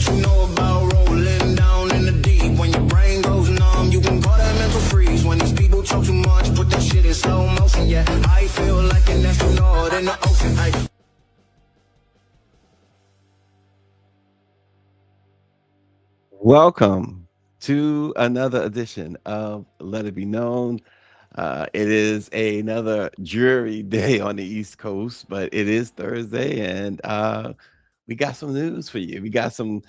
what you know about rolling down in the deep. When your brain goes numb, you can call that mental freeze. When these people talk too much, put that shit in slow motion. Yeah, I feel like an astronaut in the ocean. Ay. Welcome to another edition of Let It Be Known. It is another dreary day on the East Coast, but it is Thursday, and we got some news for you. We got some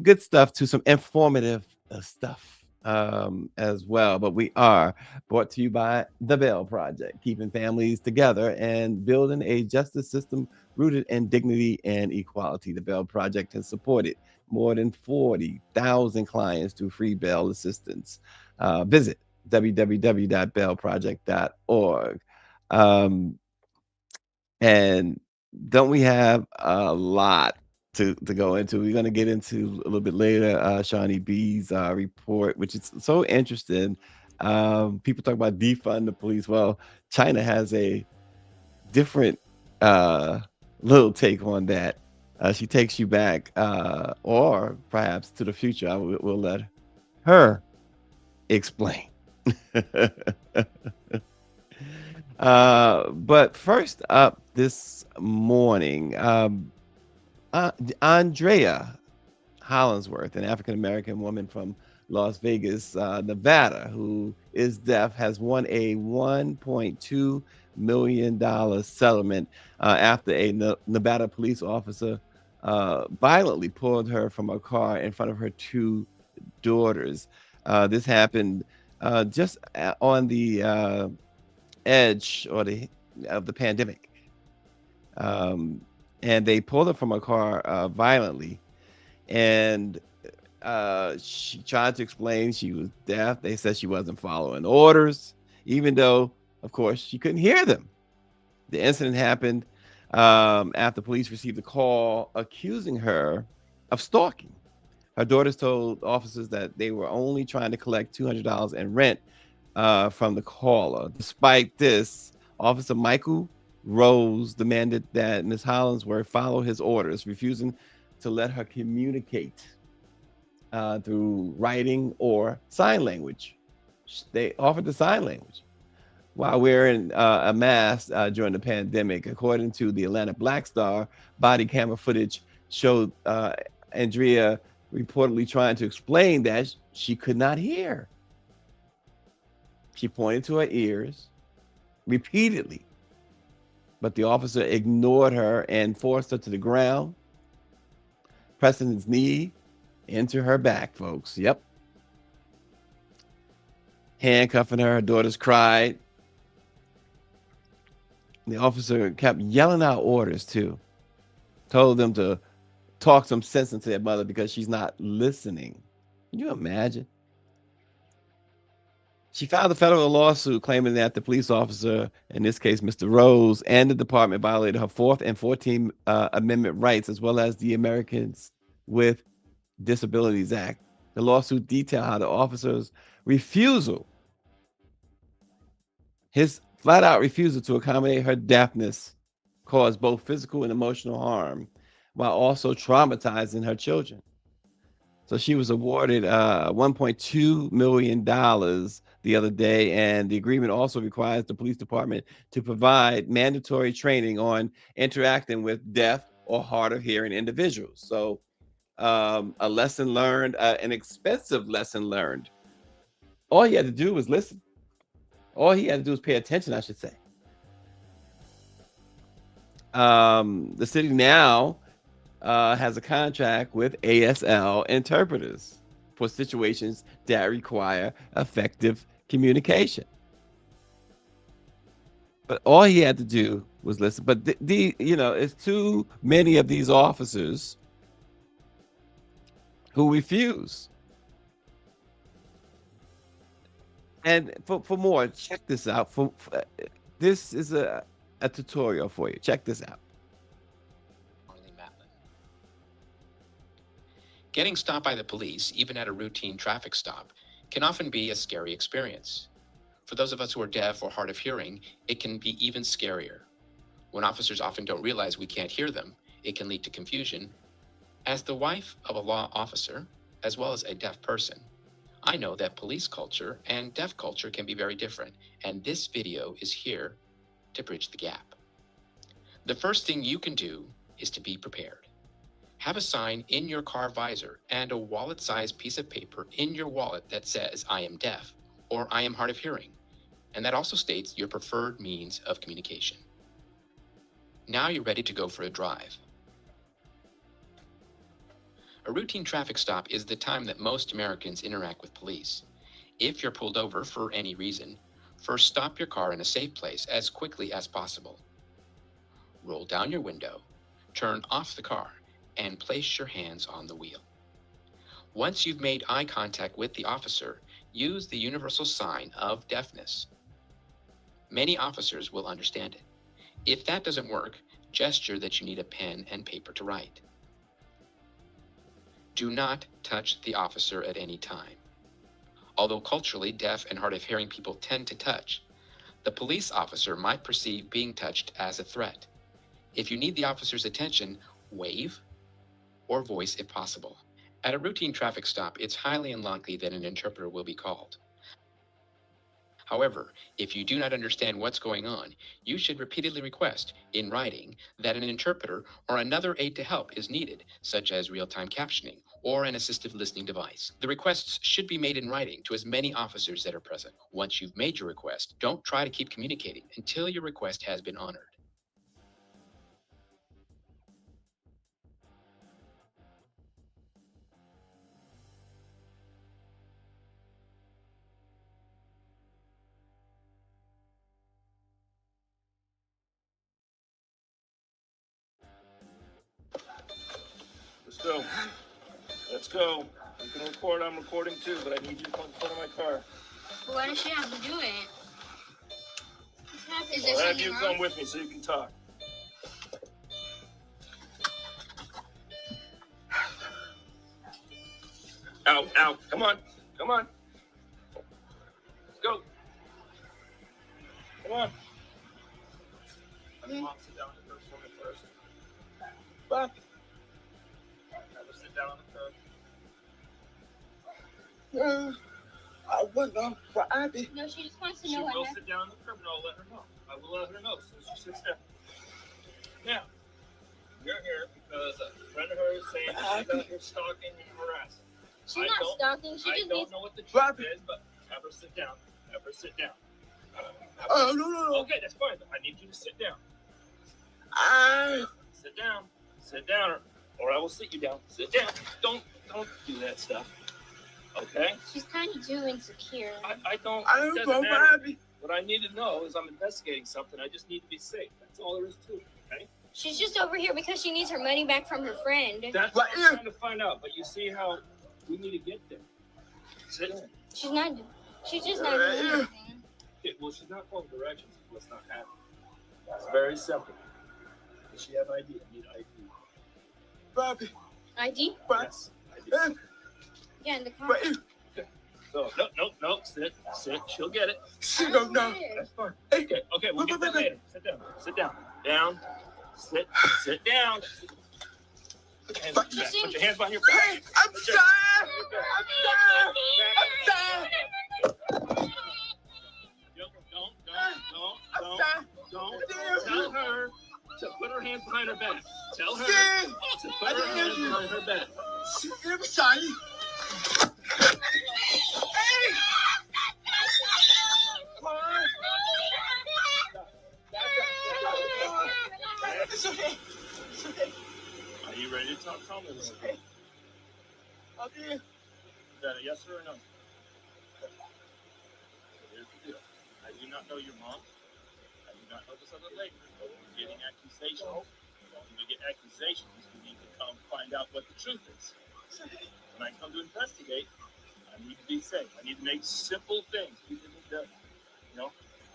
good stuff to some informative stuff as well. But we are brought to you by the Bell Project, keeping families together and building a justice system rooted in dignity and equality. The Bell Project has supported more than 40,000 clients through free bail assistance. Visit www.bellproject.org. Um, and don't we have a lot to go into? We're going to get into a little bit later Shawnee B's report, which is so interesting. People talk about defund the police. Well, China has a different uh, little take on that. She takes you back, or perhaps to the future. We'll let her explain. But first up this morning, Andrea Hollingsworth, an African American woman from Las Vegas, Nevada, who is deaf, has won a $1.2 million settlement after a Nevada police officer violently pulled her from a car in front of her two daughters. This happened just on the edge or the of the pandemic, um, and they pulled her from a car violently, and she tried to explain she was deaf. They said she wasn't following orders, even though, of course, she couldn't hear them. The incident happened after police received a call accusing her of stalking. Her daughters told officers that they were only trying to collect $200 in rent from the caller. Despite this, Officer Michael Rose demanded that Ms. Hollingsworth follow his orders, refusing to let her communicate through writing or sign language. They offered the sign language while wearing a mask during the pandemic. According to the Atlanta Black Star, body camera footage showed Andrea reportedly trying to explain that she could not hear. She pointed to her ears repeatedly, but the officer ignored her and forced her to the ground, pressing his knee into her back, folks. Yep. Handcuffing her. Her daughters cried. The officer kept yelling out orders, too. Told them to talk some sense into their mother because she's not listening. Can you imagine? She filed a federal lawsuit claiming that the police officer, in this case, Mr. Rose, and the department violated her Fourth and 14th Amendment rights, as well as the Americans with Disabilities Act. The lawsuit detailed how the officer's refusal, his flat out refusal to accommodate her deafness, caused both physical and emotional harm while also traumatizing her children. So she was awarded $1.2 million the other day, and the agreement also requires the police department to provide mandatory training on interacting with deaf or hard of hearing individuals. So a lesson learned, an expensive lesson learned. All he had to do was listen. All he had to do was pay attention, I should say. The city now has a contract with ASL interpreters for situations that require effective communication. But all he had to do was listen. But it's too many of these officers who refuse. And for more, check this out. This is a tutorial for you. Check this out. Getting stopped by the police, even at a routine traffic stop, can often be a scary experience. For those of us who are deaf or hard of hearing, it can be even scarier. When officers often don't realize we can't hear them, it can lead to confusion As the wife of a law officer, as well as a deaf person, I know that police culture and deaf culture can be very different, and this video is here to bridge the gap. The first thing you can do is to be prepared. Have a sign in your car visor and a wallet-sized piece of paper in your wallet that says, "I am deaf," or "I am hard of hearing," and that also states your preferred means of communication. Now you're ready to go for a drive. A routine traffic stop is the time that most Americans interact with police. If you're pulled over for any reason, first stop your car in a safe place as quickly as possible. Roll down your window, turn off the car, and place your hands on the wheel. Once you've made eye contact with the officer, use the universal sign of deafness. Many officers will understand it. If that doesn't work, gesture that you need a pen and paper to write. Do not touch the officer at any time. Although culturally deaf and hard of hearing people tend to touch, the police officer might perceive being touched as a threat. If you need the officer's attention, wave or voice if possible. At a routine traffic stop, it's highly unlikely that an interpreter will be called. However, if you do not understand what's going on, you should repeatedly request, in writing, that an interpreter or another aid to help is needed, such as real-time captioning or an assistive listening device. The requests should be made in writing to as many officers that are present. Once you've made your request, don't try to keep communicating until your request has been honored. Let's go. Let's go. You can record, I'm recording too, but I need you to come in front of my car. But why does she have to do it? Is there I'll have something you wrong? come with me so you can talk. Out, out. Come on. Come on. Let's go. Come on. Have your mom sit down on the curb for me first. Back. Have her sit down on the curb. I wouldn't know for Abby. No, she just wants to She know will what sit down on the curb and I'll let her know. I will let her know as soon as she sits down. Now, you're here because a friend of hers is saying that she's out here stalking and harassing. She's not stalking. She I just don't needs. know what the truth is, but have her sit down. Have her sit down. Oh, no. Okay, that's fine. I need you to sit down. I. Sit down. Sit down, or I will sit you down. Sit down. Don't do that stuff. Okay? She's kind of too insecure. I don't. I It don't doesn't know matter. for Abby. What I need to know is I'm investigating something. I just need to be safe. That's all there is to it. Okay? She's just over here because she needs her money back from her friend. That's what I'm trying to find out. But you see how we need to get there. Sit. She's not. She's just not doing anything. Okay, well, she's not following directions. What's not happening? It's very simple. Does she have ID? I need ID. Bobby. ID? Yes, ID. Yeah, in the car. But So, no, sit. She'll get it. she don't know. That's fine. Okay, we'll get that later. Sit down. Down. Sit down. Put your hands behind your back. Put your hands behind your back. Hey, I'm sorry. I'm sorry. Don't tell her to put her hands behind her back. Tell her Yeah. to put her hands behind her back. I'm sorry. Hey. It's okay. It's okay. Are you ready to talk calmly? It's okay. Okay. Is that a yes or a no? Here's the deal. I do not know your mom. I do not know this other lady. We're getting accusations. When we get accusations, we need to come find out what the truth is. When I come to investigate, I need to be safe. I need to make simple things. People need to,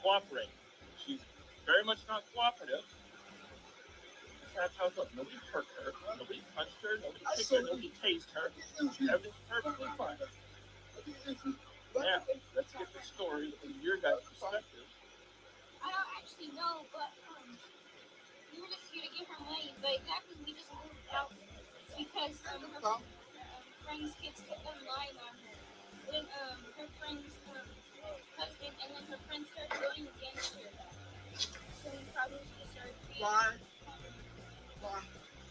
cooperate. She's very much not cooperative. That's how it goes. Nobody hurt her. Nobody punched her. Nobody kicked her. Nobody tased her. Everything's perfectly fine. Now, let's get the story from your guys' perspective. I don't actually know, but we were just here to get her money. But exactly, we just moved out because her friend's kids kept on lying on her. Then her friend's husband and then her friend started going against her. So he probably started being Why? Why?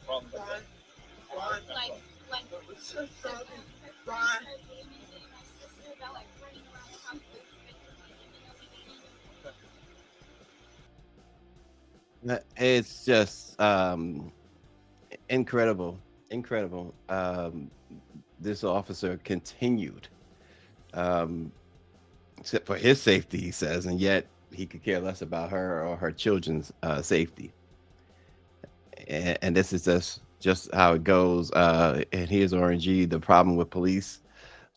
Problem with Why? that? Why? like So her sorry. friend Why? started blaming me and my sister about like running around the house with me even though we didn't. It's just incredible, incredible. This officer continued, um, except for his safety, he says, and yet he could care less about her or her children's safety. And this is just how it goes. And here's RNG. The problem with police: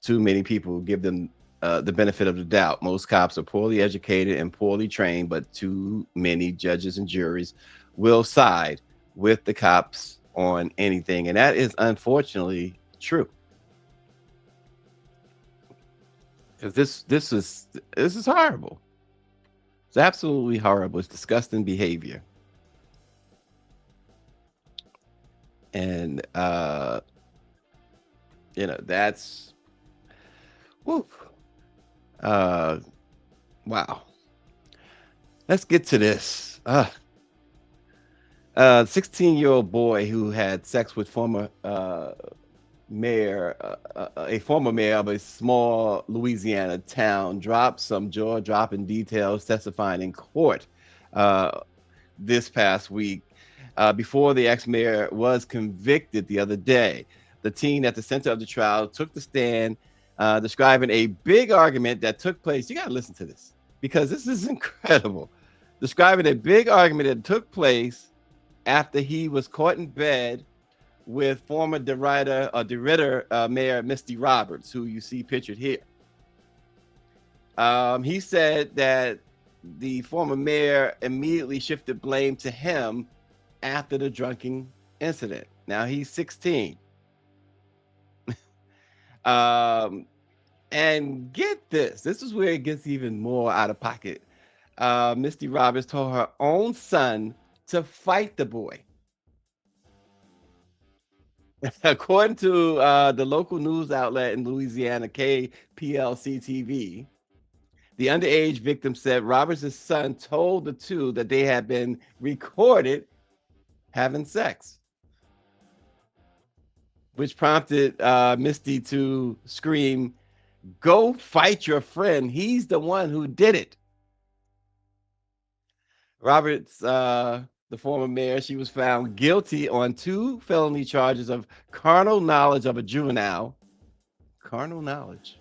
too many people give them the benefit of the doubt. Most cops are poorly educated and poorly trained, but too many judges and juries will side with the cops on anything, and that is unfortunately true. Because this is horrible. It's absolutely horrible. It's disgusting behavior, and that's whew, uh, wow. Let's get to this. 16-year-old boy who had sex with a former mayor of a small Louisiana town, dropped some jaw-dropping details testifying in court uh, this past week before the ex-mayor was convicted the other day. The teen at the center of the trial took the stand, describing a big argument that took place. You got to listen to this because this is incredible. Describing a big argument that took place after he was caught in bed with former DeRidder Mayor Misty Roberts, who you see pictured here. He said that the former mayor immediately shifted blame to him after the drunken incident. Now he's 16. And get this. This is where it gets even more out of pocket. Misty Roberts told her own son to fight the boy. According to the local news outlet in Louisiana, KPLC TV, the underage victim said Roberts' son told the two that they had been recorded having sex, which prompted Misty to scream, "Go fight your friend. He's the one who did it." Roberts, the former mayor, she was found guilty on 2 felony charges of carnal knowledge of a juvenile, carnal knowledge,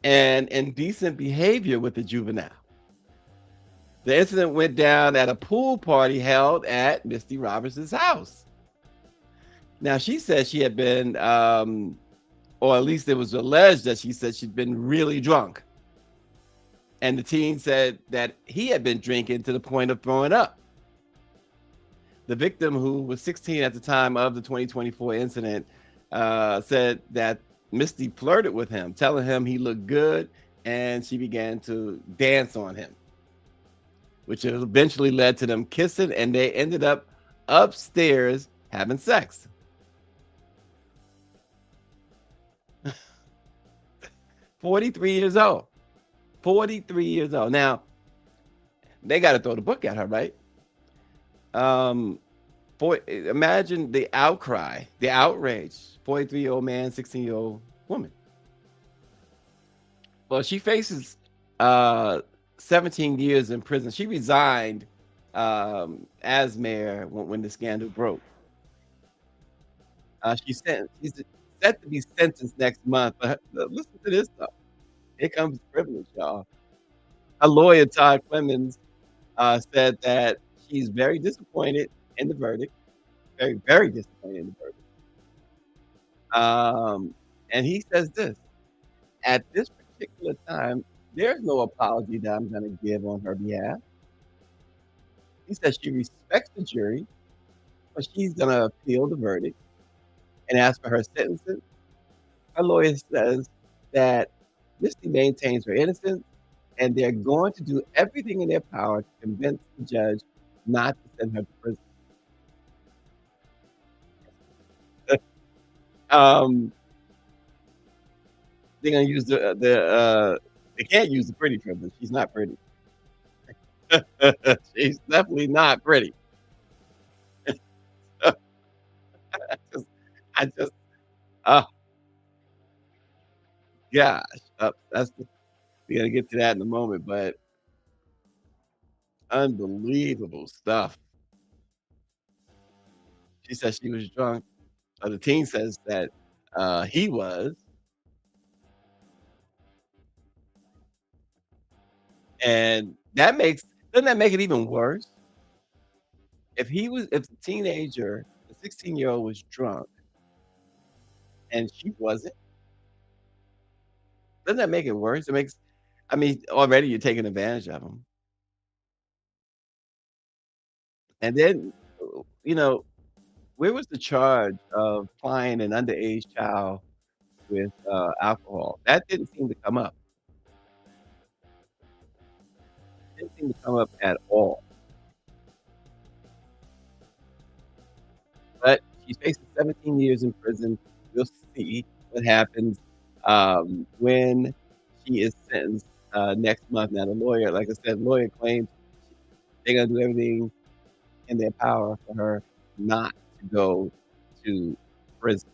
and indecent behavior with the juvenile. The incident went down at a pool party held at Misty Roberts' house. Now, she said she had been, or at least it was alleged that she said she'd been really drunk. And the teen said that he had been drinking to the point of throwing up. The victim, who was 16 at the time of the 2024 incident, said that Misty flirted with him, telling him he looked good, and she began to dance on him, which eventually led to them kissing, and they ended up upstairs having sex. 43 years old. 43 years old. Now, they got to throw the book at her, right? Imagine the outcry, the outrage. 43-year-old man, 16-year-old woman. Well, she faces 17 years in prison. She resigned as mayor when the scandal broke. She's set to be sentenced next month. But listen to this, though. Here comes privilege, y'all. A lawyer, Todd Clemens, said that she's very disappointed in the verdict. Very, very disappointed in the verdict. And he says this: at this particular time, there's no apology that I'm going to give on her behalf. He says she respects the jury, but she's going to appeal the verdict and ask for her sentencing. Her lawyer says that Misty maintains her innocence, and they're going to do everything in their power to convince the judge not to send her to prison. um, they're gonna use they can't use the pretty privilege. She's not pretty. She's definitely not pretty. I just, I just, oh gosh, that's we're gonna get to that in a moment, but unbelievable stuff. She says she was drunk. The teen says that he was, and that makes doesn't that make it even worse? If the teenager, the 16-year-old was drunk and she wasn't, doesn't that make it worse? It makes I mean, already you're taking advantage of them. And then, you know, where was the charge of plying an underage child with, alcohol? That didn't seem to come up. Didn't seem to come up at all. But she's facing 17 years in prison. We'll see what happens, when she is sentenced, next month. Now, the lawyer, like I said, lawyer claims they're gonna do everything in their power for her not to go to prison.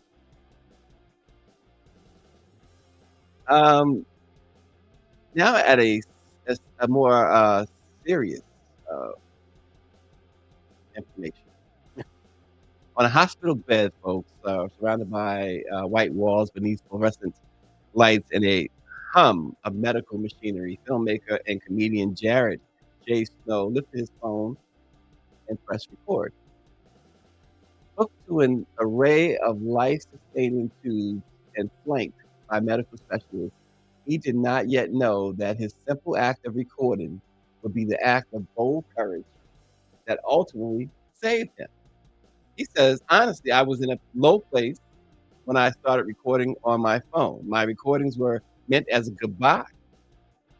Um, now at a more, serious, uh, information. On a hospital bed, folks, surrounded by, white walls beneath fluorescent lights and a hum of medical machinery, filmmaker and comedian Jared J. Snow lifted his phone and pressed record. Hooked to an array of life-sustaining tubes and flanked by medical specialists, he did not yet know that his simple act of recording would be the act of bold courage that ultimately saved him. He says, "Honestly, I was in a low place when I started recording on my phone. My recordings were meant as a goodbye,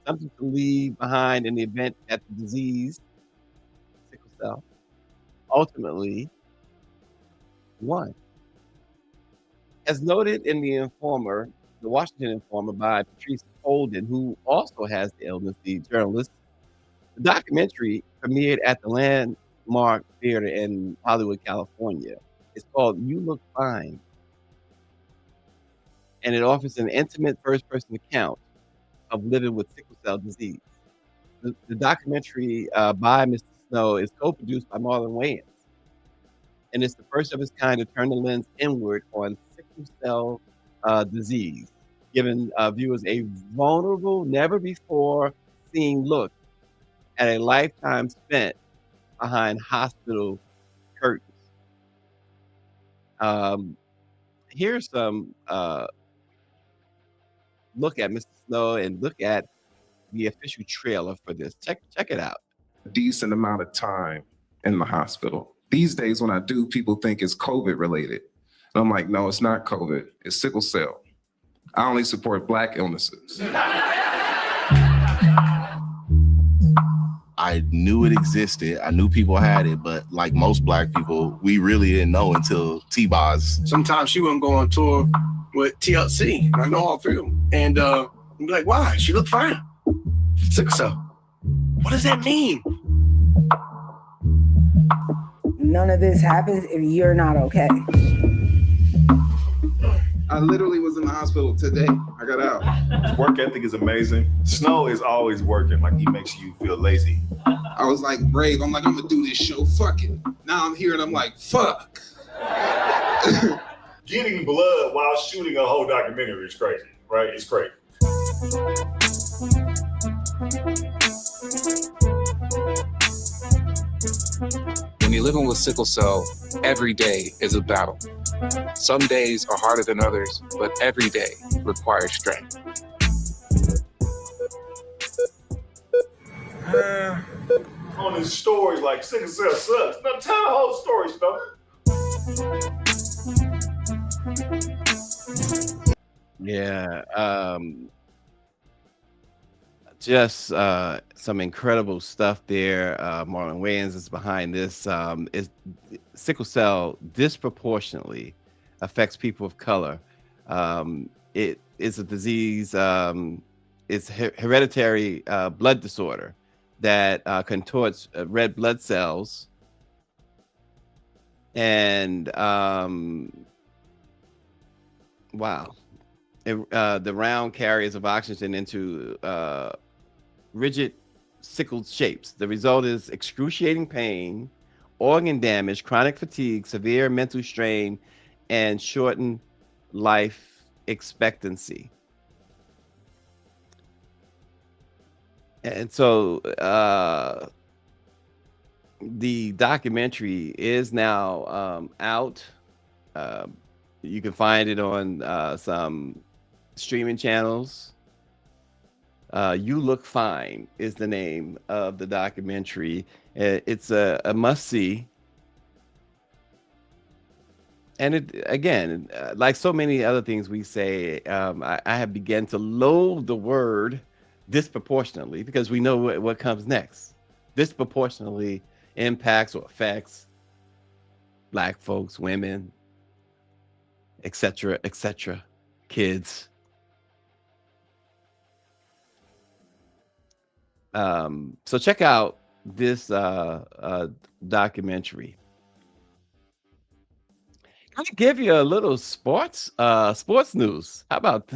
something to leave behind in the event that the disease, sickle cell, ultimately won." As noted in the Washington Informer by Patrice Holden, who also has the illness, the journalist, the documentary premiered at the Landmark Theater in Hollywood, California. It's called You Look Fine, and it offers an intimate first-person account of living with sickle cell disease. The documentary by Mr. Snow is co-produced by Marlon Wayans, and it's the first of its kind to turn the lens inward on sickle cell disease, giving viewers a vulnerable, never before seen look at a lifetime spent behind hospital curtains. Um, Here's some look at Mr. Snow and look at the official trailer for this. Check it out. Decent amount of time in the hospital. These days, when I do, people think it's COVID related. And I'm like, no, it's not COVID. It's sickle cell. I only support Black illnesses. I knew it existed. I knew people had it, but like most Black people, we really didn't know until T-Boz. Sometimes she wouldn't go on tour with TLC. I know all three of them. And I'm like, why? She looked fine. Sickle cell. What does that mean? None of this happens if you're not okay. I literally was in the hospital today. I got out. His work ethic is amazing. Snow is always working, like he makes you feel lazy. I was like brave. I'm like, I'm gonna do this show. Fuck it. Now I'm here and I'm like, fuck. Getting blood while shooting a whole documentary is crazy, right? It's crazy. When you're living with sickle cell, every day is a battle. Some days are harder than others, but every day requires strength. On his stories like sickle cell sucks. No, tell the whole story, Snow. Yeah, just some incredible stuff there. Marlon Wayans is behind this. Is sickle cell disproportionately affects people of color. It is a disease. It's hereditary blood disorder that contorts red blood cells, and wow, the round carriers of oxygen into rigid sickled shapes. The result is excruciating pain, organ damage, chronic fatigue, severe mental strain, and shortened life expectancy. And so the documentary is now out. You can find it on some streaming channels. You Look Fine is the name of the documentary. It's a must see. And it, again, like so many other things we say, I have begun to loathe the word disproportionately, because we know what comes next. Disproportionately impacts or affects Black folks, women, etc., kids. So check out this documentary. I'm gonna give you a little sports news. How about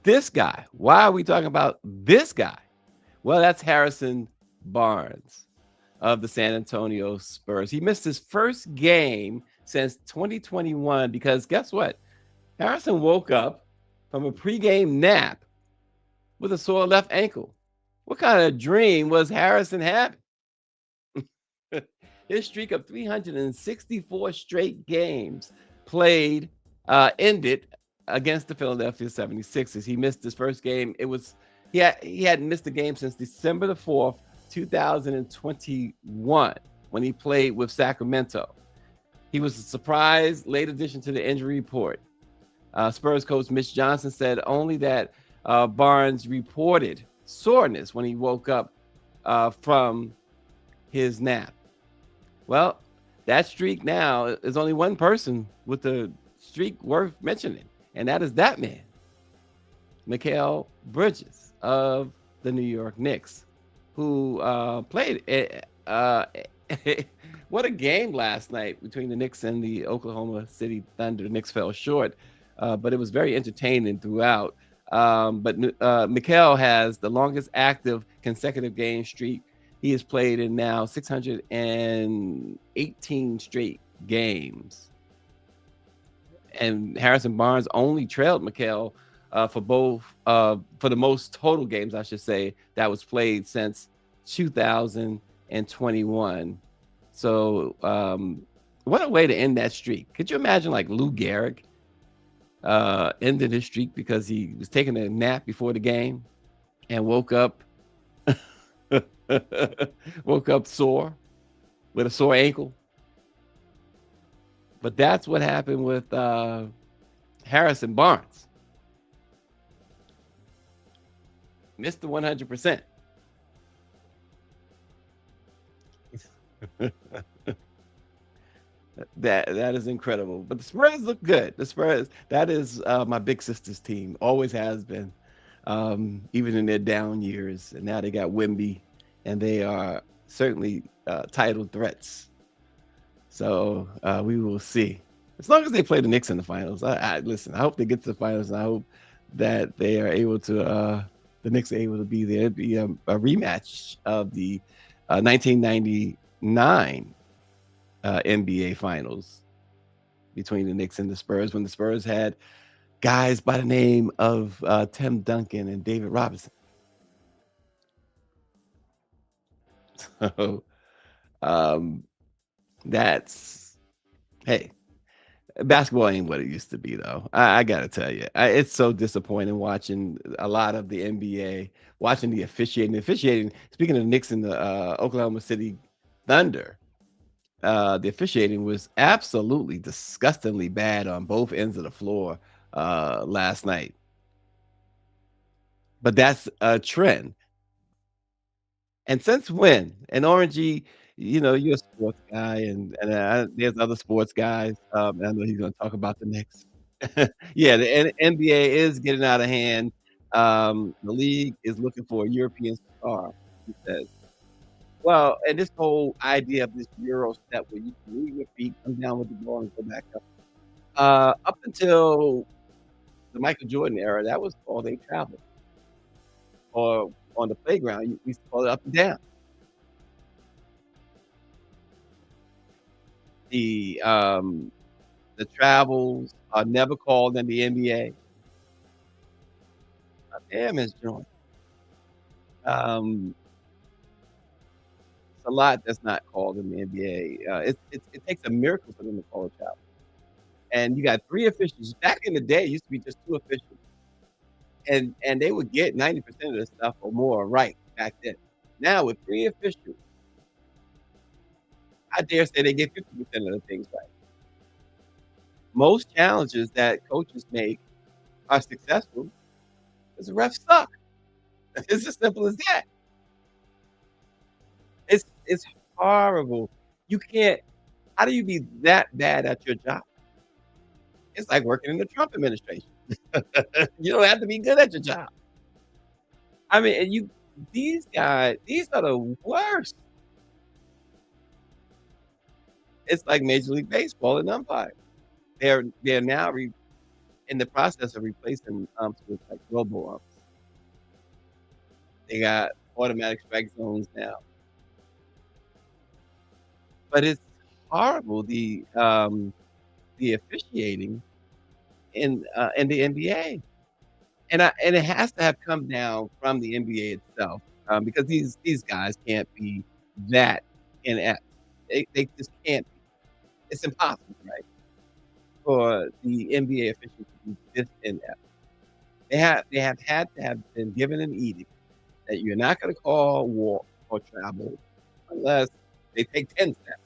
this guy? Why are we talking about this guy? Well, that's Harrison Barnes of the San Antonio Spurs. He missed his first game since 2021 because guess what? Harrison woke up from a pregame nap with a sore left ankle. What kind of dream was Harrison having? His streak of 364 straight games played ended against the Philadelphia 76ers. He missed his first game. He hadn't missed a game since December the 4th, 2021, when he played with Sacramento. He was a surprise late addition to the injury report. Spurs coach Mitch Johnson said only that Barnes reported soreness when he woke up from his nap. Well, that streak now is only one person with a streak worth mentioning, and that is that man, Mikal Bridges of the New York Knicks, who played. What a game last night between the Knicks and the Oklahoma City Thunder. The Knicks fell short, but it was very entertaining throughout. But Mikal has the longest active consecutive game streak. He has played in now 618 straight games. And Harrison Barnes only trailed Mikal for the most total games, I should say, that was played since 2021. So what a way to end that streak. Could you imagine like Lou Gehrig ended his streak because he was taking a nap before the game and woke up sore with a sore ankle? But that's what happened with Harrison Barnes. Mr. 100%. That is incredible. But the Spurs look good. The Spurs, that is my big sister's team. Always has been, even in their down years. And now they got Wemby, and they are certainly title threats. So we will see. As long as they play the Knicks in the finals. Listen, I hope they get to the finals, and I hope that they are able to, the Knicks are able to be there. It'd be a rematch of the 1999 NBA Finals between the Knicks and the Spurs, when the Spurs had guys by the name of Tim Duncan and David Robinson. So that's, hey, basketball ain't what it used to be, though. I gotta tell you, it's so disappointing watching a lot of the NBA, watching the officiating. Speaking of the Knicks and the Oklahoma City Thunder, the officiating was absolutely disgustingly bad on both ends of the floor last night. But that's a trend. And since when? And Orangey, you're a sports guy, and there's other sports guys. And I know he's going to talk about the Knicks. Yeah, the NBA is getting out of hand. The league is looking for a European star, he says. Well, and this whole idea of this Euro step where you can move your feet, come down with the ball, and go back up. Up until the Michael Jordan era, that was all they traveled. Or on the playground, we used to call it up and down. The um, the travels are never called in the NBA. Damn, it's joint. Um, it's a lot that's not called in the NBA. It takes a miracle for them to call a travel. And you got 3 officials. Back in the day, it used to be just 2 officials, and they would get 90% of the stuff or more right back then. Now with 3 officials, I dare say they get 50% of the things right. Most challenges that coaches make are successful because the refs suck. It's as simple as that. It's horrible. You can't how do you be that bad at your job? It's like working in the Trump administration. You don't have to be good at your job. I mean, and these guys, these are the worst. It's like Major League Baseball and umpires. They're now in the process of replacing umps with like robo umps. They got automatic strike zones now, but it's horrible the officiating in the NBA. And it has to have come down from the NBA itself, because these guys can't be that inept. They just can't be. It's impossible, right, for the NBA officials to be this inept. They have had to have been given an edict that you're not gonna call war or travel unless they take 10 steps.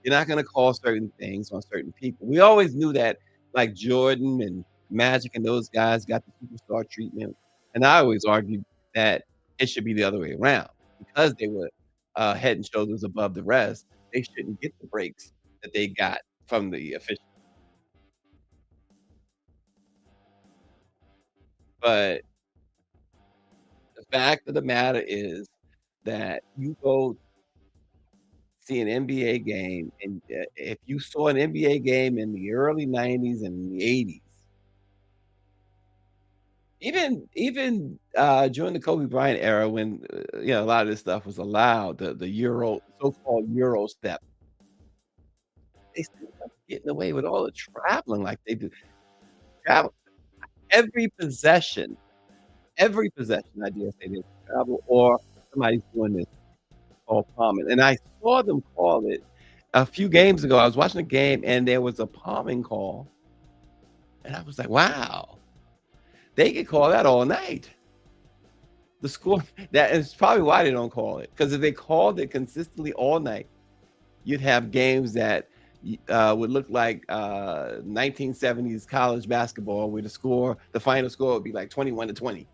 You're not gonna call certain things on certain people. We always knew that, like Jordan and Magic and those guys got the superstar treatment, and I always argued that it should be the other way around. Because they were, head and shoulders above the rest, they shouldn't get the breaks that they got from the officials. But the fact of the matter is that you go see an NBA game, and, if you saw an NBA game in the early '90s and the '80s, even during the Kobe Bryant era when, a lot of this stuff was allowed, the Euro so-called Euro step, they still kept getting away with all the traveling like they do. Travel every possession, I dare say there's travel or somebody's doing this called palming, and I saw them call it a few games ago. I was watching a game, and there was a palming call, and I was like, "Wow, they could call that all night." The score that is probably why they don't call it, because if they called it consistently all night, you'd have games that would look like 1970s college basketball, where the final score would be like 21-20,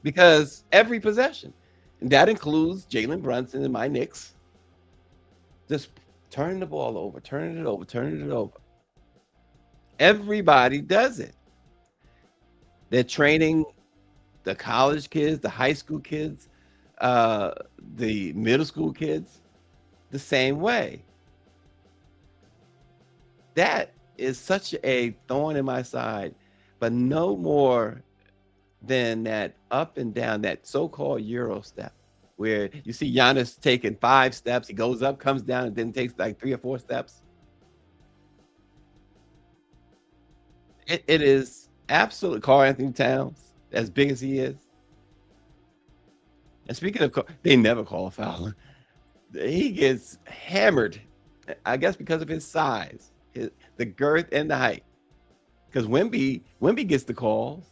because every possession, and that includes Jalen Brunson and my Knicks, just turning the ball over, turning it over, turning it over. Everybody does it. They're training the college kids, the high school kids, uh, the middle school kids the same way. That is such a thorn in my side, but no more than that up and down, that so-called Euro step, where you see Giannis taking 5 steps, he goes up, comes down, and then takes like 3 or 4 steps. It is absolute Karl Anthony Towns, as big as he is. And speaking of, they never call a foul. He gets hammered, I guess, because of his size, the girth and the height. Because Wemby gets the calls,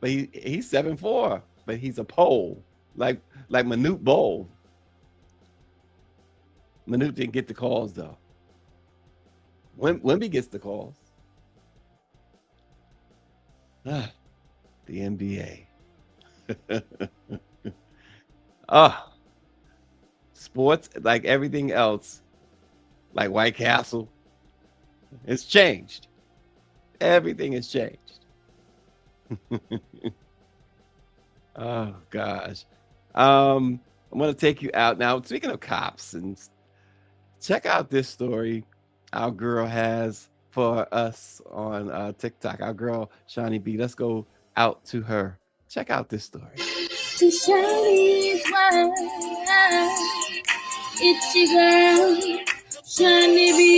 but he's 7'4", but he's a pole, like Manute Bol. Manute didn't get the calls though. Wemby gets the calls. Ah, the NBA. Ah, sports, like everything else, like White Castle, it's changed. Everything has changed. Oh gosh. I'm gonna take you out now. Speaking of cops, and check out this story our girl has for us on TikTok. Our girl Shawnee B. Let's go out to her. Check out this story. To Shawnee's wife, it's your girl, Shawnee B.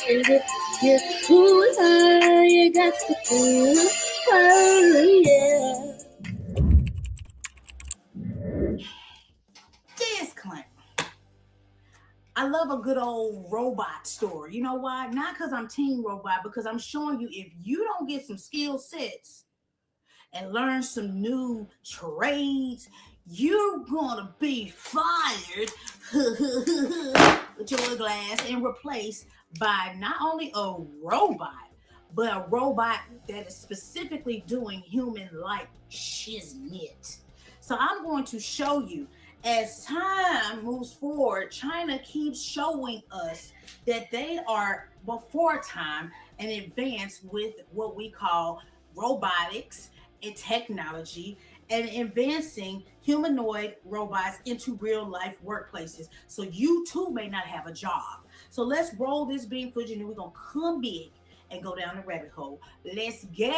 And if you fool her, you got to fool her, yeah. Disclaimer. I love a good old robot story. You know why? Not because I'm team robot, because I'm showing you if you don't get some skill sets and learn some new trades, you're gonna be fired with your little glass and replaced by not only a robot, but a robot that is specifically doing human-like shiznit. So I'm going to show you, as time moves forward, China keeps showing us that they are before time and advanced with what we call robotics and technology, and advancing humanoid robots into real life workplaces. So you too may not have a job. So let's roll this beam footage and then we're gonna come big and go down the rabbit hole. Let's go.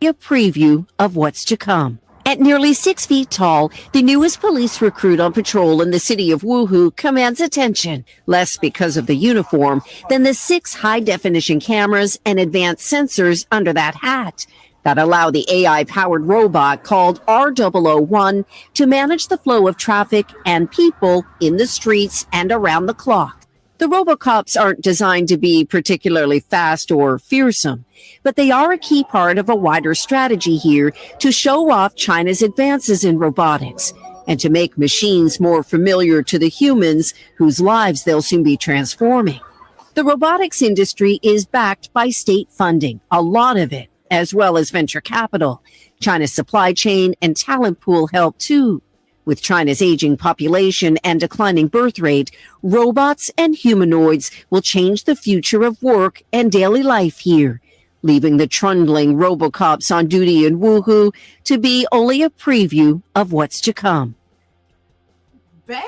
A preview of what's to come. At nearly 6 feet tall, the newest police recruit on patrol in the city of Wuhu commands attention, less because of the uniform than the 6 high-definition cameras and advanced sensors under that hat that allow the AI-powered robot called R001 to manage the flow of traffic and people in the streets and around the clock. The Robocops aren't designed to be particularly fast or fearsome, but they are a key part of a wider strategy here to show off China's advances in robotics and to make machines more familiar to the humans whose lives they'll soon be transforming. The robotics industry is backed by state funding, a lot of it, as well as venture capital. China's supply chain and talent pool help too. With China's aging population and declining birth rate, robots and humanoids will change the future of work and daily life here, leaving the trundling Robocops on duty in Wuhu to be only a preview of what's to come. Baby,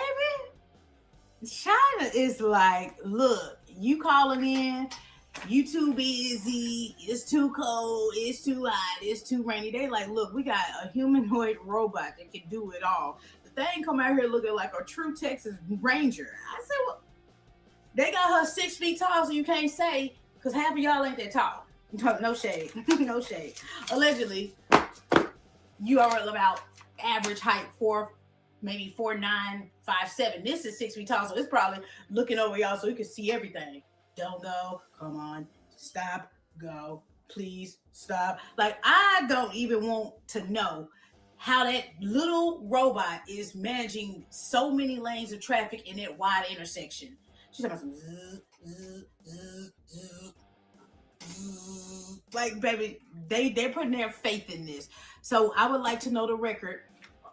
China is like, look, you calling in, you too busy, it's too cold, it's too hot, it's too rainy. They like, look, we got a humanoid robot that can do it all. The thing come out here looking like a true Texas Ranger. I said, well, they got her 6 feet tall, so you can't say, because half of y'all ain't that tall. No shade, no shade. Allegedly, you are about average height, maybe 4'9", 5'7". This is 6 feet tall, so it's probably looking over y'all so you can see everything. Don't go. Come on. Stop. Go. Please stop. Like, I don't even want to know how that little robot is managing so many lanes of traffic in that wide intersection. She's talking about some zzz, zzz, zzz, zzz, zzz. Like, baby, they're putting their faith in this. So I would like to know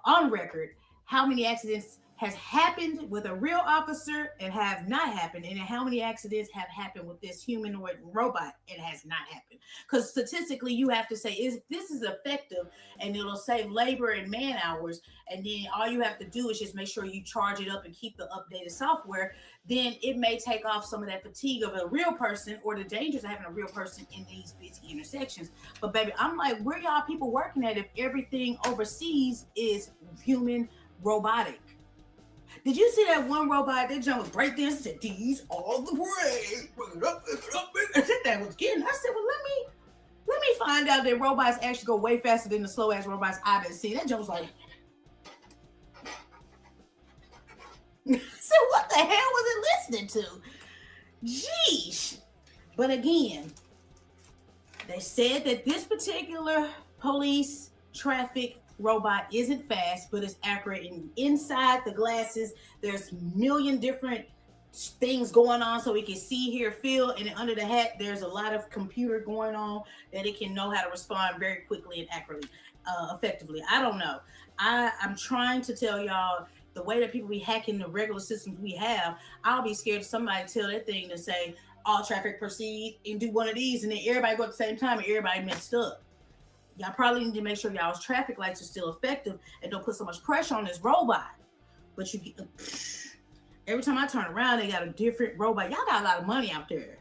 on record, how many accidents has happened with a real officer and have not happened, and how many accidents have happened with this humanoid robot and has not happened. Because statistically, you have to say, this is effective, and it'll save labor and man hours, and then all you have to do is just make sure you charge it up and keep the updated software. Then it may take off some of that fatigue of a real person or the dangers of having a real person in these busy intersections. But baby, I'm like, where y'all people working at if everything overseas is human robotic? Did you see that one robot that jump was breakdancing, said these all the way? That was getting. I said, well, let me find out that robots actually go way faster than the slow ass robots I've been seeing. That jump was like, I said, what the hell was it listening to? Jeez. But again, they said that this particular police traffic robot isn't fast, but it's accurate. And inside the glasses, there's a million different things going on so it can see, hear, feel, and then under the hat there's a lot of computer going on that it can know how to respond very quickly and accurately, effectively. I don't know. I'm trying to tell y'all the way that people be hacking the regular systems we have. I'll be scared if somebody tell that thing to say all traffic proceed and do one of these, and then everybody go at the same time and everybody messed up. Y'all probably need to make sure y'all's traffic lights are still effective and don't put so much pressure on this robot. But you get every time I turn around, they got a different robot. Y'all got a lot of money out there.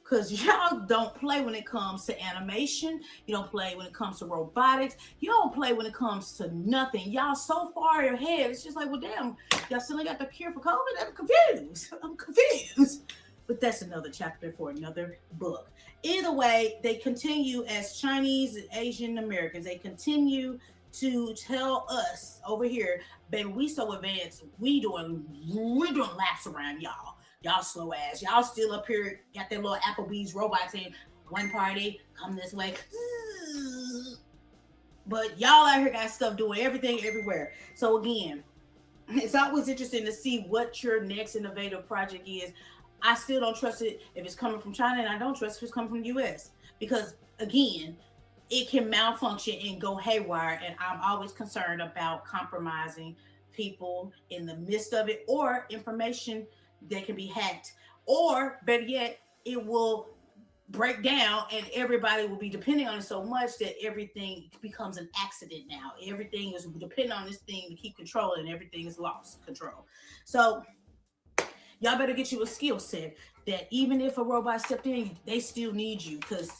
Because y'all don't play when it comes to animation. You don't play when it comes to robotics. You don't play when it comes to nothing. Y'all so far ahead. It's just like, well, damn, y'all still ain't got the cure for COVID? I'm confused. I'm confused. But that's another chapter for another book. Either way, they continue as Chinese and Asian Americans. They continue to tell us over here, baby, we so advanced. We're doing laps around y'all. Y'all slow ass. Y'all still up here, got that little Applebee's robot saying, one party, come this way. But y'all out here got stuff doing everything everywhere. So again, it's always interesting to see what your next innovative project is. I still don't trust it if it's coming from China, and I don't trust if it's coming from the US. Because again, it can malfunction and go haywire, and I'm always concerned about compromising people in the midst of it, or information that can be hacked, or better yet, it will break down and everybody will be depending on it so much that everything becomes an accident. Now everything is depending on this thing to keep control, and everything is lost control. So y'all better get you a skill set that even if a robot stepped in, they still need you, because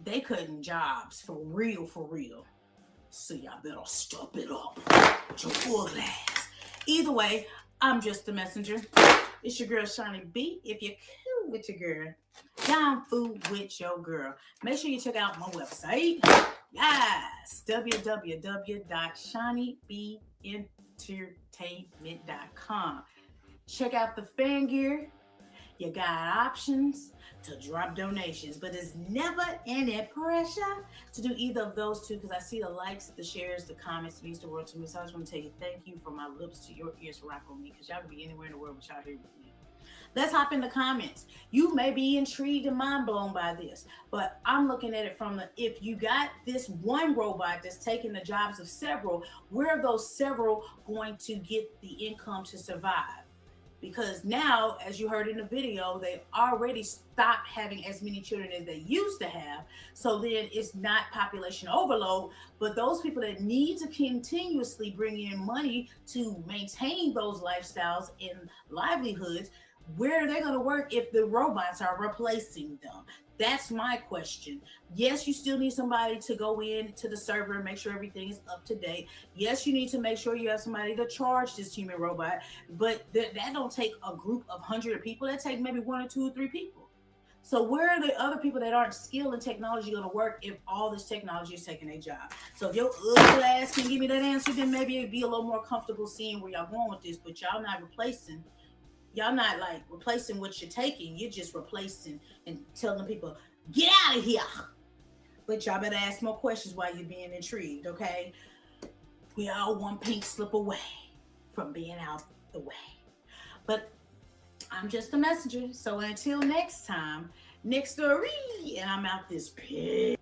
they cutting jobs for real, for real. So y'all better step it up with your full glass. Either way, I'm just the messenger. It's your girl, Shani B. If you're cool with your girl, down food with your girl, make sure you check out my website. Yes, www.shanibeentertainment.com. Check out the fan gear. You got options to drop donations, but it's never any pressure to do either of those two, because I see the likes, the shares, the comments. It means the world to me. So I just want to tell you thank you from my lips to your ears, rock on me, because y'all can be anywhere in the world, but y'all here with me. Let's hop in the comments. You may be intrigued and mind blown by this, but I'm looking at it from the, if you got this one robot that's taking the jobs of several, where are those several going to get the income to survive? Because now, as you heard in the video, they already stopped having as many children as they used to have. So then it's not population overload, but those people that need to continuously bring in money to maintain those lifestyles and livelihoods, where are they going to work if the robots are replacing them? That's my question. Yes, you still need somebody to go in to the server and make sure everything is up to date. Yes, you need to make sure you have somebody to charge this human robot, but that don't take a group of 100 people. That take maybe 1 or 2 or 3 people. So where are the other people that aren't skilled in technology going to work if all this technology is taking their job? So if your ugly ass can give me that answer, then maybe it'd be a little more comfortable seeing where y'all going with this. But y'all not replacing. Y'all not like replacing what you're taking. You're just replacing and telling people, get out of here. But y'all better ask more questions while you're being intrigued, okay? We all one pink slip away from being out the way. But I'm just a messenger. So until next time, next story, and I'm out this pig.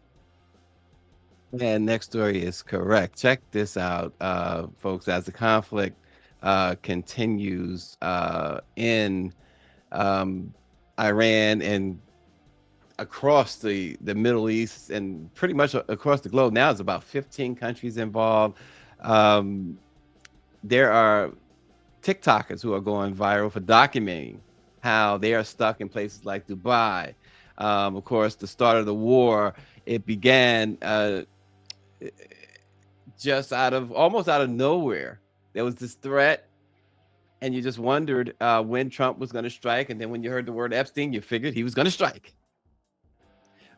And next story is correct. Check this out, folks. As the conflict continues in Iran and across the Middle East and pretty much across the globe. Now it's about 15 countries involved. There are TikTokers who are going viral for documenting how they are stuck in places like Dubai. Of course, the start of the war, it began just almost out of nowhere. There was this threat, and you just wondered when Trump was going to strike. And then when you heard the word Epstein, you figured he was going to strike.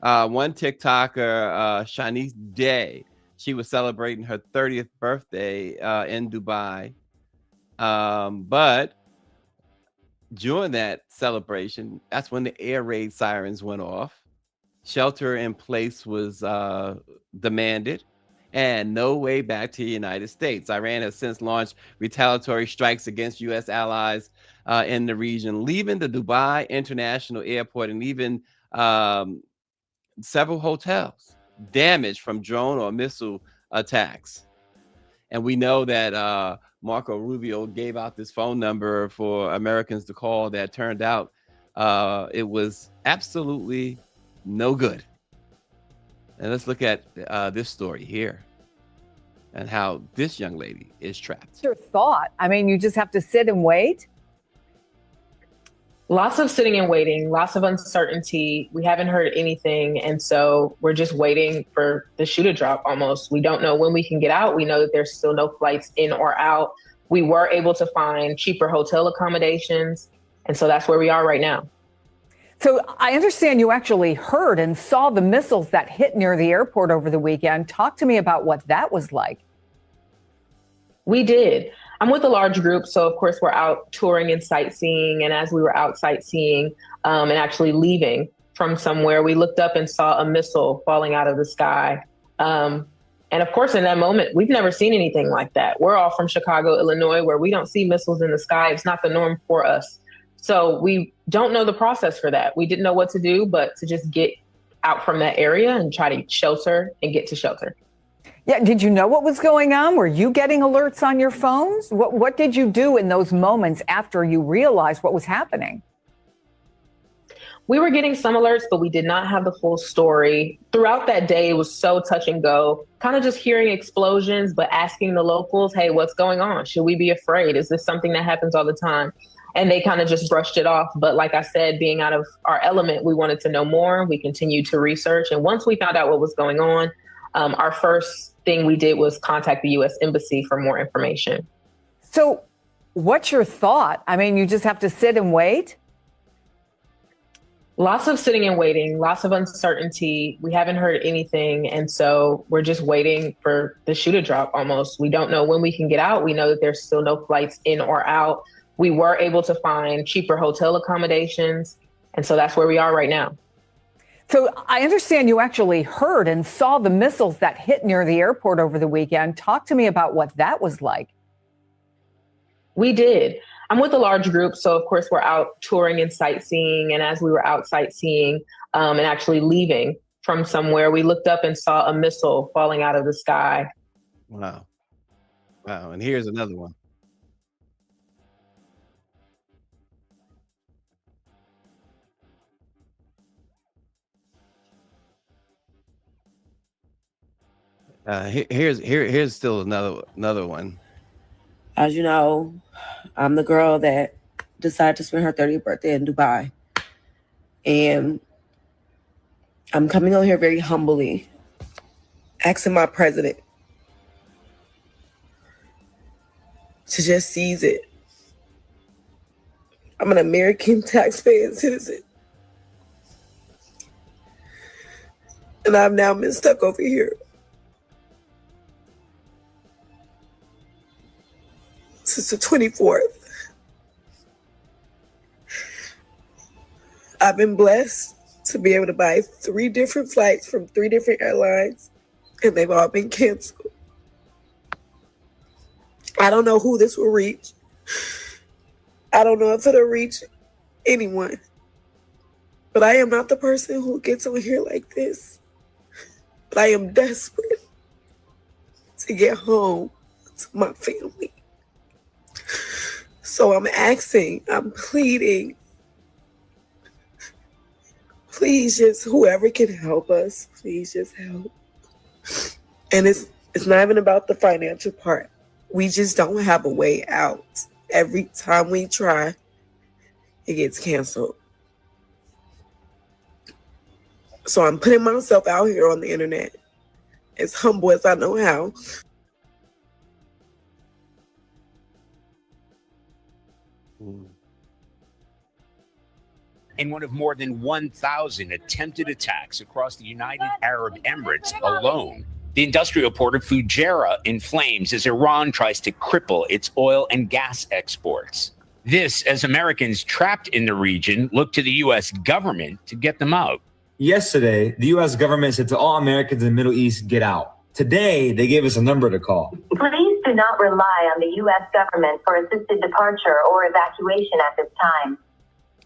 One TikToker, Shanice Day, she was celebrating her 30th birthday in Dubai. But during that celebration, that's when the air raid sirens went off. Shelter in place was demanded. and no way back to the United States. Iran has since launched retaliatory strikes against U.S. allies in the region, leaving the Dubai International Airport and even several hotels damaged from drone or missile attacks. And we know that Marco Rubio gave out this phone number for Americans to call that turned out it was absolutely no good. And let's look at this story here and how this young lady is trapped. Your thought? I mean, you just have to sit and wait. Lots of sitting and waiting, lots of uncertainty. We haven't heard anything. And so we're just waiting for the shoe to drop almost. We don't know when we can get out. We know that there's still no flights in or out. We were able to find cheaper hotel accommodations. And so that's where we are right now. So I understand you actually heard and saw the missiles that hit near the airport over the weekend. Talk to me about what that was like. We did. I'm with a large group, so of course we're out touring and sightseeing. And as we were out sightseeing and actually leaving from somewhere, we looked up and saw a missile falling out of the sky. And of course, in that moment, we've never seen anything like that. We're all from Chicago, Illinois, where we don't see missiles in the sky. It's not the norm for us. So we don't know the process for that. We didn't know what to do, but to just get out from that area and try to shelter and get to shelter. Yeah. Did you know what was going on? Were you getting alerts on your phones? What did you do in those moments after you realized what was happening? We were getting some alerts, but we did not have the full story. Throughout that day, it was so touch and go, kind of just hearing explosions, but asking the locals, hey, what's going on? Should we be afraid? Is this something that happens all the time? And they kind of just brushed it off. But like I said, being out of our element, we wanted to know more. We continued to research. And once we found out what was going on, our first thing we did was contact the U.S. Embassy for more information. So what's your thought? I mean, you just have to sit and wait? Lots of sitting and waiting, lots of uncertainty. We haven't heard anything. And so we're just waiting for the shoe to drop almost. We don't know when we can get out. We know that there's still no flights in or out. We were able to find cheaper hotel accommodations. And so that's where we are right now. So I understand you actually heard and saw the missiles that hit near the airport over the weekend. Talk to me about what that was like. We did. I'm with a large group, so of course we're out touring and sightseeing. And as we were out sightseeing and actually leaving from somewhere, we looked up and saw a missile falling out of the sky. Wow. Wow. And here's another one. Here's still another one. As you know, I'm the girl that decided to spend her 30th birthday in Dubai. And I'm coming over here very humbly, asking my president to just seize it. I'm an American taxpaying citizen. And I've now been stuck over here since the 24th. I've been blessed to be able to buy 3 different flights from 3 different airlines, and they've all been canceled. I don't know who this will reach. I don't know if it'll reach anyone. But I am not the person who gets on here like this. But I am desperate to get home to my family. So I'm asking, I'm pleading, please just, whoever can help us, please just help. And it's not even about the financial part. We just don't have a way out. Every time we try, it gets canceled. So I'm putting myself out here on the internet, as humble as I know how. In one of more than 1,000 attempted attacks across the United Arab Emirates alone. The industrial port of Fujairah in flames as Iran tries to cripple its oil and gas exports. This as Americans trapped in the region look to the U.S. government to get them out. Yesterday, the U.S. government said to all Americans in the Middle East, get out. Today, they gave us a number to call. Please do not rely on the U.S. government for assisted departure or evacuation at this time.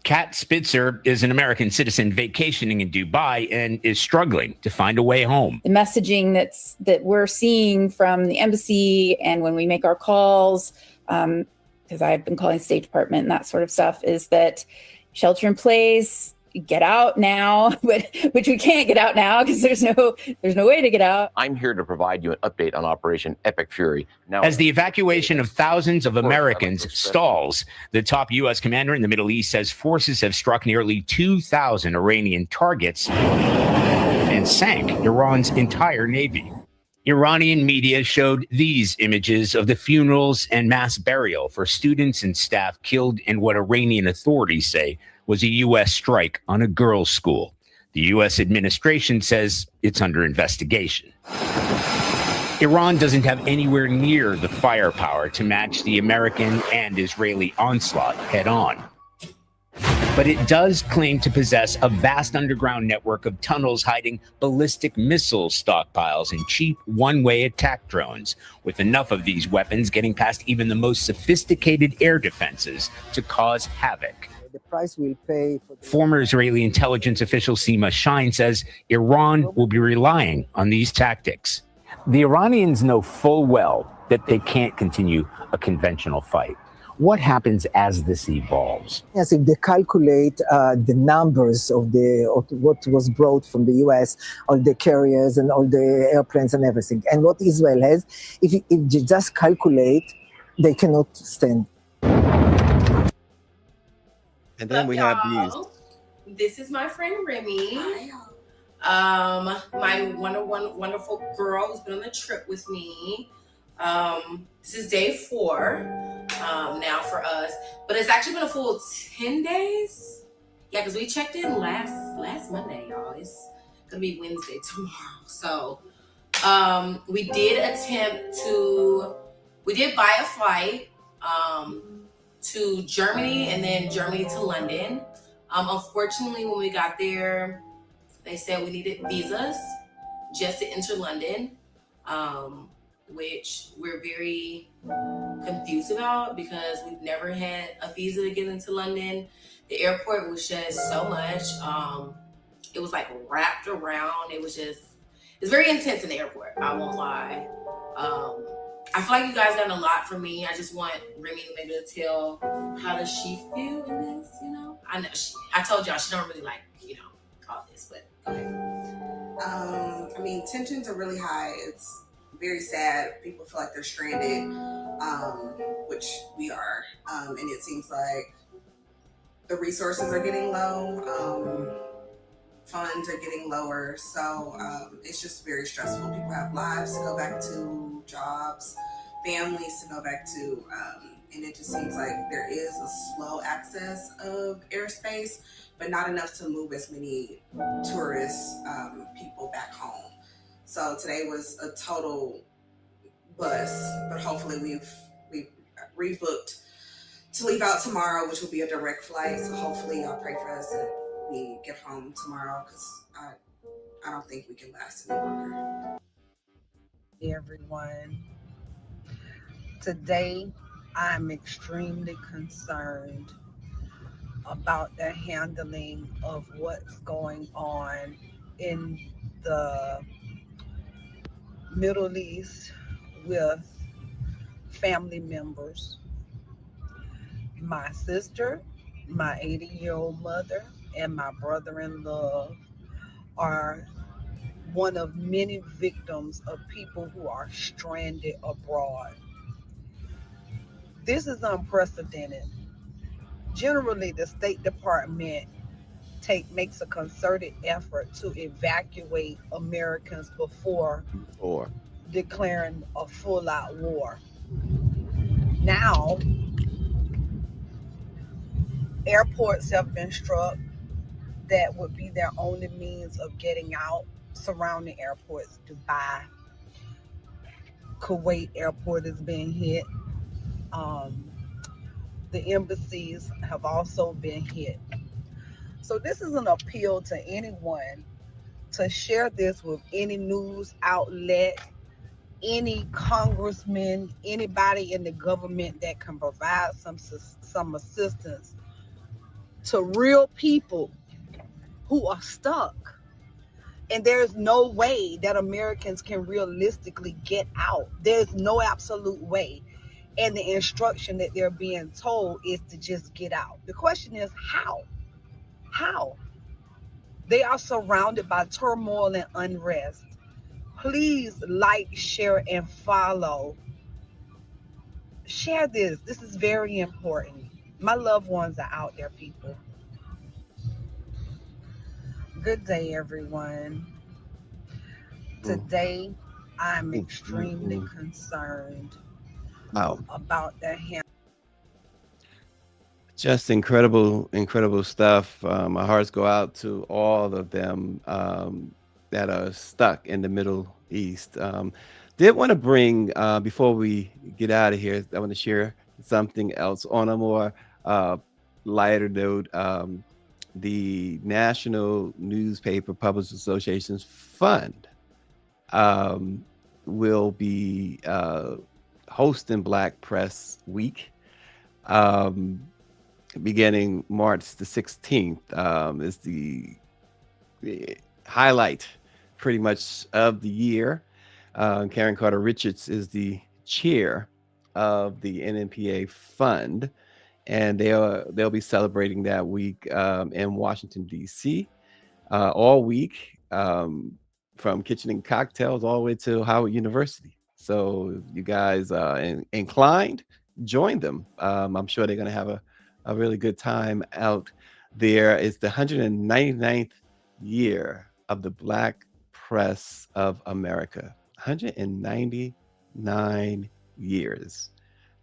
Kat Spitzer is an American citizen vacationing in Dubai and is struggling to find a way home. The messaging that we're seeing from the embassy and when we make our calls, because I've been calling State Department and that sort of stuff, is that shelter in place, get out now, which we can't get out now because there's no way to get out. I'm here to provide you an update on Operation Epic Fury. Now, as the evacuation of thousands of Americans stalls, the top U.S. commander in the Middle East says forces have struck nearly 2,000 Iranian targets and sank Iran's entire navy. Iranian media showed these images of the funerals and mass burial for students and staff killed in what Iranian authorities say was a U.S. strike on a girls' school. The U.S. administration says it's under investigation. Iran doesn't have anywhere near the firepower to match the American and Israeli onslaught head-on. But it does claim to possess a vast underground network of tunnels hiding ballistic missile stockpiles and cheap one-way attack drones, with enough of these weapons getting past even the most sophisticated air defenses to cause havoc. The price we'll pay for Former Israeli intelligence official Sima Shine says Iran will be relying on these tactics. The Iranians know full well that they can't continue a conventional fight. What happens as this evolves? Yes, if they calculate the numbers of what was brought from the U.S., all the carriers and all the airplanes and everything, and what Israel has, if you just calculate, they cannot stand. And then we have these. This is my friend Remy. My wonderful girl who's been on the trip with me. This is day 4 now for us, but it's actually been a full 10 days. Yeah, because we checked in last Monday, y'all. It's gonna be Wednesday tomorrow. So we did buy a flight to Germany and then Germany to London. Unfortunately, when we got there, they said we needed visas just to enter London, which we're very confused about because we've never had a visa to get into London. The airport was just so much. It was like wrapped around. It's very intense in the airport, I won't lie. I feel like you guys got a lot from me. I just want Remy maybe to tell how does she feel in this, you know? I know I told y'all she don't really like, all this, but go ahead. I mean, tensions are really high. It's very sad. People feel like they're stranded, which we are. And it seems like the resources are getting low. Funds are getting lower. So it's just very stressful. People have lives to go back to, jobs, families to go back to. And it just seems like there is a slow access of airspace, but not enough to move as many tourist people back home. So today was a total bust, but hopefully we've rebooked to leave out tomorrow, which will be a direct flight. So hopefully y'all pray for us that we get home tomorrow, because I don't think we can last any longer. Everyone, today I'm extremely concerned about the handling of what's going on in the Middle East with family members. My sister, my 80-year-old mother, and my brother-in-law are one of many victims of people who are stranded abroad. This is unprecedented. Generally, the State Department makes a concerted effort to evacuate Americans before declaring a full-out war. Now, airports have been struck that would be their only means of getting out. Surrounding airports, Dubai, Kuwait airport is being hit. The embassies have also been hit. So this is an appeal to anyone to share this with any news outlet, any congressman, anybody in the government that can provide some assistance to real people who are stuck. And there's no way that Americans can realistically get out. There's no absolute way. And the instruction that they're being told is to just get out. The question is how? How? They are surrounded by turmoil and unrest. Please like, share, and follow. Share this. This is very important. My loved ones are out there, people. Good day, everyone. Today, I'm extremely concerned Wow. about the Just incredible, incredible stuff. My hearts go out to all of them that are stuck in the Middle East. Did want to bring, before we get out of here, I want to share something else on a more uh, lighter note. The National Newspaper Publishers Association's fund um, will be hosting Black Press Week. Um, Beginning March the 16th is the highlight pretty much of the year. Karen Carter Richards is the chair of the NNPA fund, and they'll be celebrating that week in Washington D.C. All week, from kitchen and cocktails all the way to Howard University. So if you guys inclined, join them. I'm sure they're going to have a really good time out there. It's the 199th year of the Black Press of America. 199 years.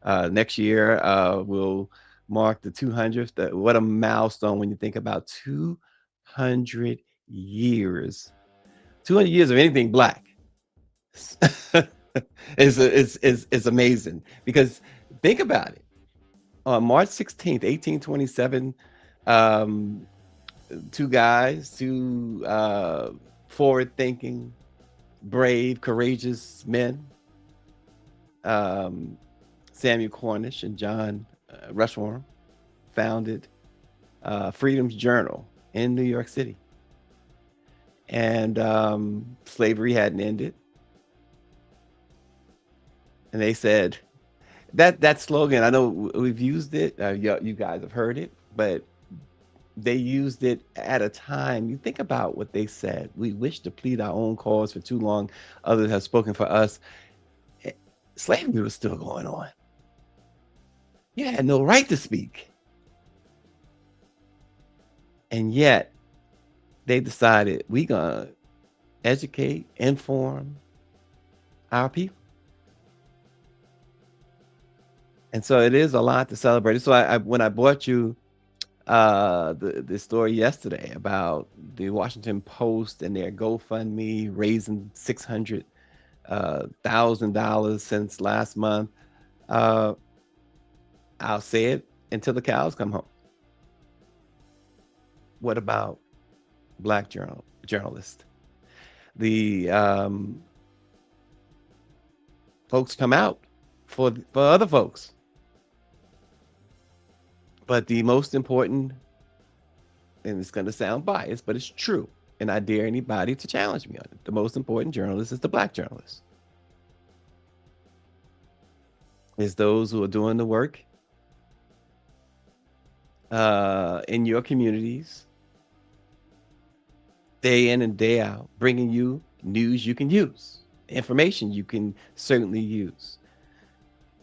Next year will mark the 200th. What a milestone when you think about 200 years. 200 years of anything Black is amazing, because think about it. On March 16th, 1827, um, two forward-thinking, brave, courageous men, um, Samuel Cornish and John Rushmore, founded Freedom's Journal in New York City. And slavery hadn't ended. And they said, that slogan, I know we've used it, you guys have heard it, but they used it at a time. You think about what they said. We wish to plead our own cause for too long. Others have spoken for us. Slavery was still going on. You had no right to speak. And yet they decided we gonna educate, inform our people. And so it is a lot to celebrate. So I when I brought you the story yesterday about the Washington Post and their GoFundMe raising $600,000 since last month, I'll say it until the cows come home. What about Black journalists? The folks come out for other folks. But the most important, and it's going to sound biased, but it's true, and I dare anybody to challenge me on it, the most important journalist is the Black journalist. It's those who are doing the work in your communities, day in and day out, bringing you news you can use, information you can certainly use.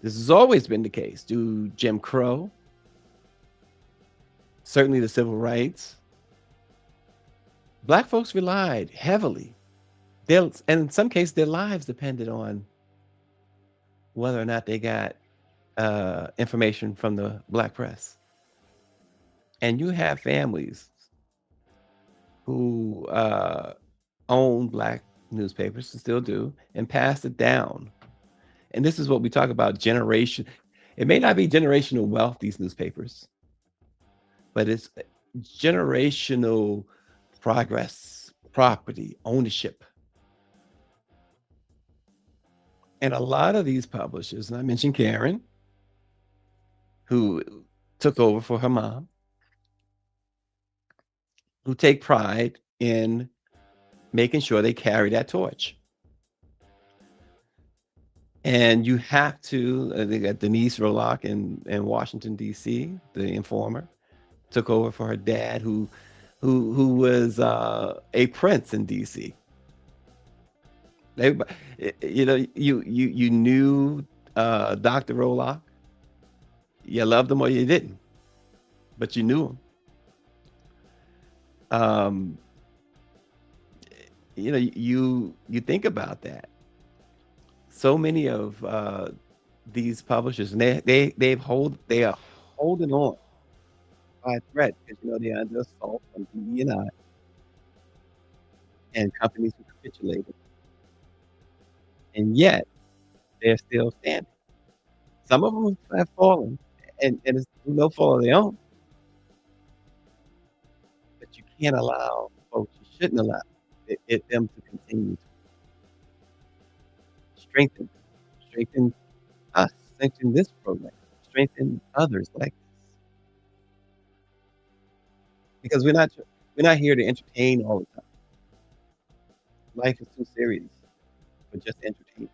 This has always been the case. Do Jim Crow, certainly the civil rights. Black folks relied heavily. And in some cases, their lives depended on whether or not they got information from the Black press. And you have families who own Black newspapers, and still do, and passed it down. And this is what we talk about, generation. It may not be generational wealth, these newspapers, but it's generational progress, property, ownership. And a lot of these publishers, and I mentioned Karen, who took over for her mom, who take pride in making sure they carry that torch. And you have to, they got Denise Rolock in Washington, D.C., the informer, took over for her dad, who was a prince in D.C. Everybody, you knew Dr. Rolock. You loved him or you didn't, but you knew him. Um, you think about that. So many of these publishers, and they are holding on by a thread because they're under assault from DE&I and companies who capitulated, and yet they're still standing. Some of them have fallen, and it's through no fault of their own. But you can't allow folks. You shouldn't allow them to continue to strengthen us, strengthen this program, strengthen others like this. Because we're not here to entertain all the time. Life is too serious for just entertainment.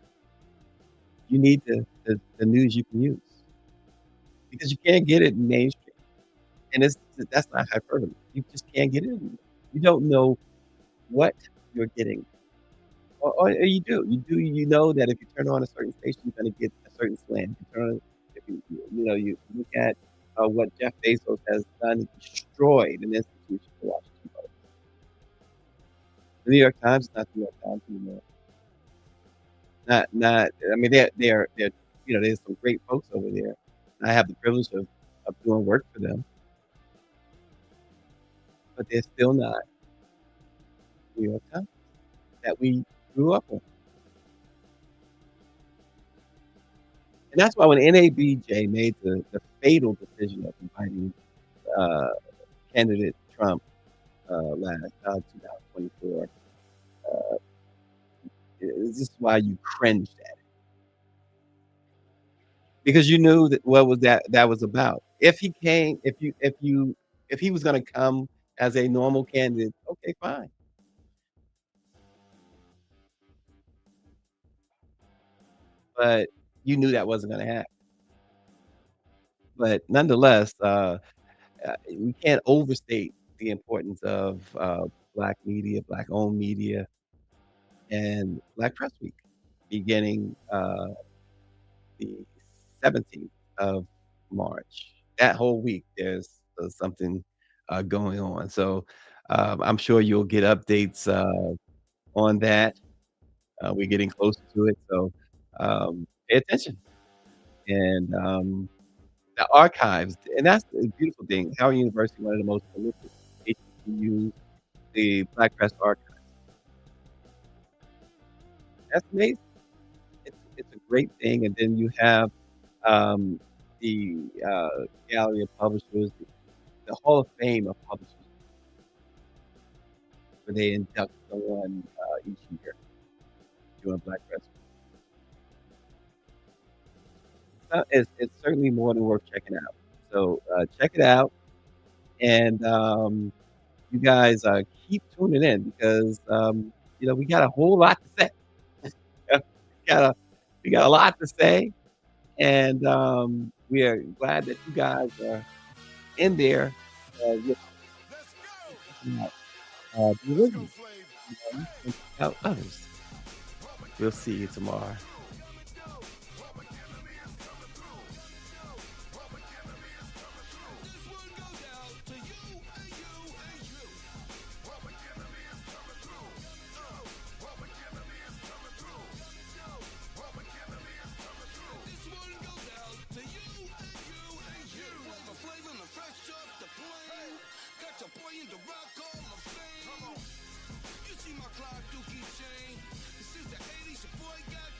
You need the news you can use because you can't get it in mainstream, and that's not hyperbole. You just can't get it. You don't know what you're getting, or you do. You know that if you turn on a certain station, you're going to get a certain slant. If you look at what Jeff Bezos has done, he destroyed an institution for Washington Post. The New York Times is not the New York Times anymore. Not. I mean, they're there's some great folks over there. I have the privilege of doing work for them, but they're still not New York Times that we grew up on. And that's why when NABJ made the fatal decision of inviting uh, candidate Trump last 2024, this is why you cringed at it because you knew that what was that was about. If he came, if he was going to come as a normal candidate, okay, fine. But you knew that wasn't going to happen. But nonetheless, we can't overstate the importance of Black media, Black-owned media, and Black Press Week, beginning the 17th of March. That whole week, there's something going on. So I'm sure you'll get updates on that. We're getting closer to it, so pay attention. And the archives, and that's the beautiful thing. Howard University, one of the most prolific HBCUs, the Black Press Archive. That's amazing. It's a great thing. And then you have the Gallery of Publishers, the Hall of Fame of Publishers, where they induct someone each year doing Black Press. It's certainly more than worth checking out. So check it out, and you guys keep tuning in because we got a whole lot to say. we got a lot to say, and we are glad that you guys are in there with the original, and help others. We'll see you tomorrow. You see my Clyde Dookie chain. Since the 80s, your boy got